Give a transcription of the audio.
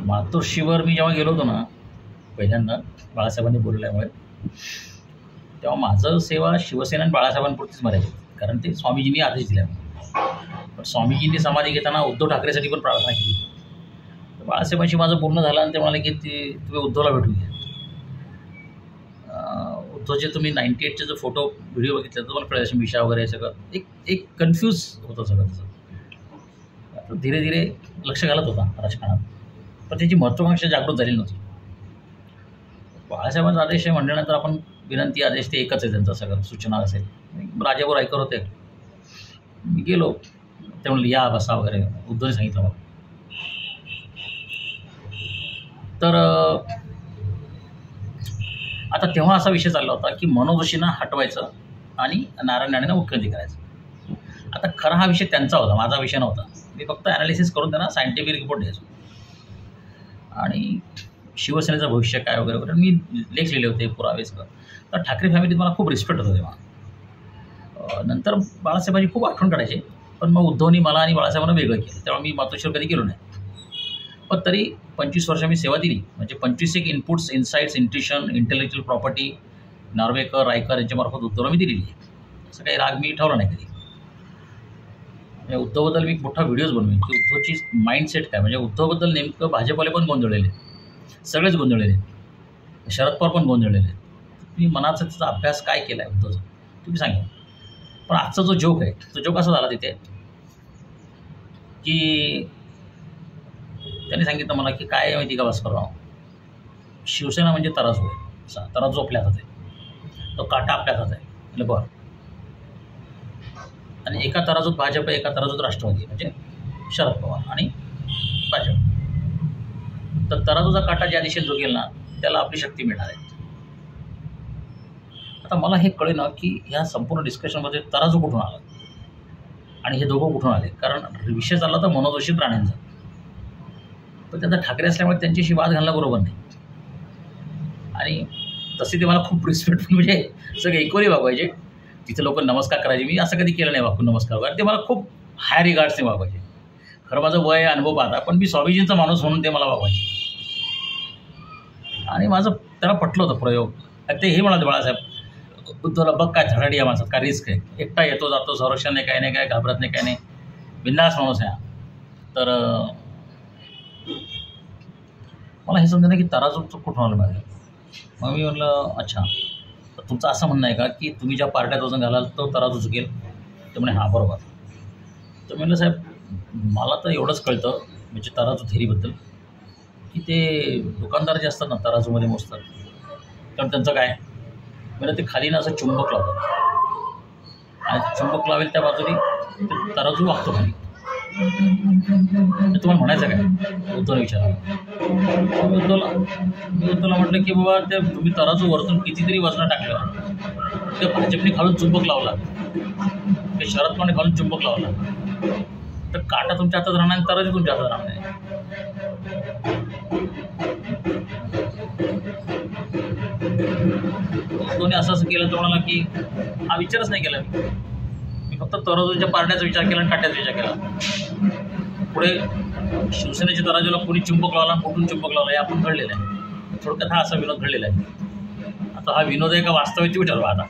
मातोश्रीवर मी जेव्हा गेलो होतो ना पहिल्यांदा बाळासाहेबांनी बोलल्यामुळे, तेव्हा माझं सेवा शिवसेना आणि बाळासाहेबांपुरतीच मरायची, कारण ते स्वामीजींनी आदेश दिला. पण स्वामीजींनी समाधी घेताना उद्धव ठाकरेसाठी पण प्रार्थना केली. तर बाळासाहेबांशी माझं बोलणं झालं आणि ते म्हणाले की तुम्ही उद्धवला भेटून घ्या. उद्धवचे तुम्ही 98चे जो फोटो व्हिडिओ बघितले तर तुम्हाला कळेल, अशी मिशा वगैरे सगळं एक कन्फ्यूज होतं सगळं तसं. धीरे धीरे लक्ष घालत होता राजकारणात, पण त्याची महत्त्वाकांक्षा जागृत झालेली नव्हती. बाळासाहेबांचा आदेश आहे म्हटल्यानंतर आपण विनंती आदेश ते एकच आहे त्यांचं, सगळं सूचना असेल. राजाभाऊ ऐकर होते, मी गेलो, ते म्हणले या बसा वगैरे, उद्धवने सांगितलं मला. तर आता तेव्हा असा विषय चालला होता की मनोज जोशींना हटवायचं आणि नारायण राणेंना मुख्यमंत्री करायचं. आता खरा हा विषय त्यांचा होता, माझा विषय नव्हता. मी फक्त ॲनालिसिस करून त्यांना सायंटिफिक रिपोर्ट द्यायचो आणि शिवसेनेचं भविष्य काय वगैरे वगैरे मी लेख लिहिले होते पुरावेसकर. तर ठाकरे फॅमिलीत मला खूप रिस्पेक्ट होतं तेव्हा. नंतर बाळासाहेबांची खूप आठवण काढायची, पण मग उद्धवनी मला आणि बाळासाहेबांना वेगळं केलं, तेव्हा मी मातोश्रीवर कधी गेलो नाही. पण तरी 25 वर्ष मी सेवा दिली, म्हणजे 25 inputs, insights, intuition, intellectual property Narvekar, Raikar यांच्यामार्फत उद्धवला मी दिलेली आहे. असं काही राग मी ठेवला नाही कधी. म्हणजे उद्धवबद्दल मी मोठा व्हिडिओज बनवेन की उद्धवची माइंडसेट काय. म्हणजे उद्धवबद्दल नेमकं भाजपवाले पण गोंधळलेले, सगळेच गोंधळलेले, शरद पवार पण गोंधळलेले. तुम्ही मनाचा त्याचा अभ्यास काय केला आहे उद्धवचा तुम्ही सांगा. पण आजचा जो जोक आहे तो जोक असा झाला तिथे की त्यांनी सांगितलं मला की काय माहिती का भास्करराव, शिवसेना म्हणजे तराजू आहे, तराजू आपल्या हातात आहे, तो काटा आपल्या हातात आहे. म्हणजे बरं, आणि एका तराजूत भाजप आहे, एका तराजूत राष्ट्रवादी, म्हणजे शरद पवार आणि भाजप. तर तराजूचा काटा ज्या दिशेने झुकेल ना त्याला आपली शक्ती मिळणार आहे. आता मला हे कळेल ना की ह्या संपूर्ण डिस्कशनमध्ये तराजू कुठून आला आणि हे दोघं कुठून आले. कारण विषय चालला तर मनोज जोशी राणेंचा, पण त्यांचा ठाकरे असल्यामुळे त्यांच्याशी वाद घालणं बरोबर नाही. आणि तसे ते मला खूप रिस्पेक्ट, म्हणजे सगळे इक्वली वागवायचे. तिथे लोक नमस्कार करायचे, मी असं कधी केलं नाही वाकून नमस्कार वगैरे. ते मला खूप हाय रिगार्ड्सने वागवायचे. खरं माझं वय अनुभव पाहता, पण मी स्वामीजींचा माणूस म्हणून ते मला वागवायचे आणि माझं त्याला पटलं होतं प्रयोग. ते हे म्हणाले बाळासाहेब उद्धवला बघ काय धडाडी या माणसात, काय रिस्क आहे, एकटा येतो जातो, संरक्षण नाही, काय नाही, काय घाबरत नाही, काय नाही, बिंदास माणूस आहे. तर मला हे समजलं की तराजूचं कुठून आलं माझं. मग मी म्हटलं अच्छा, तर तुमचं असं म्हणणं आहे का की तुम्ही ज्या पार्ट्यात वजन घालाल तो तराजू चुकेल. तर म्हणे हां बरोबर. तर म्हटलं साहेब मला तर एवढंच कळतं म्हणजे तराजू थेरीबद्दल की ते दुकानदार जे असतात ना तराजूमध्ये मोजतात, तर त्यांचं काय म्हणजे ते खाली ना असं चुंबक लावतात आणि चुंबक लावेल त्या बाजूने ते तराजू वागतो खाली. तुम्हाला म्हणायचं काय उद्धवला विचारलं. उद्धवला म्हटलं की बाबा ते तुम्ही तराजू वरतून कितीतरी वजनं टाकलं, ते भाजपने खालून चुंबक लावला, ते शरद पवारने खालून चुंबक लावला, तर काटा तुमच्या हातात राहणार आणि तराजू तुमच्या हातात राहणार नाही. दोन्ही असं केलं तर म्हणाला की हा विचारच नाही केला मी फक्त तराजूच्या पारड्याचा विचार केला आणि काट्याचा विचार केला. पुढे शिवसेनेच्या तराजूला कोणी चुंबक लावला, कुठून चुंबक लावला हे आपण घडलेलं आहे. थोडक्यात हा असा विनोद घडलेला आहे. आता हा विनोद आहे का वास्तव आहे ते ठरवा आता.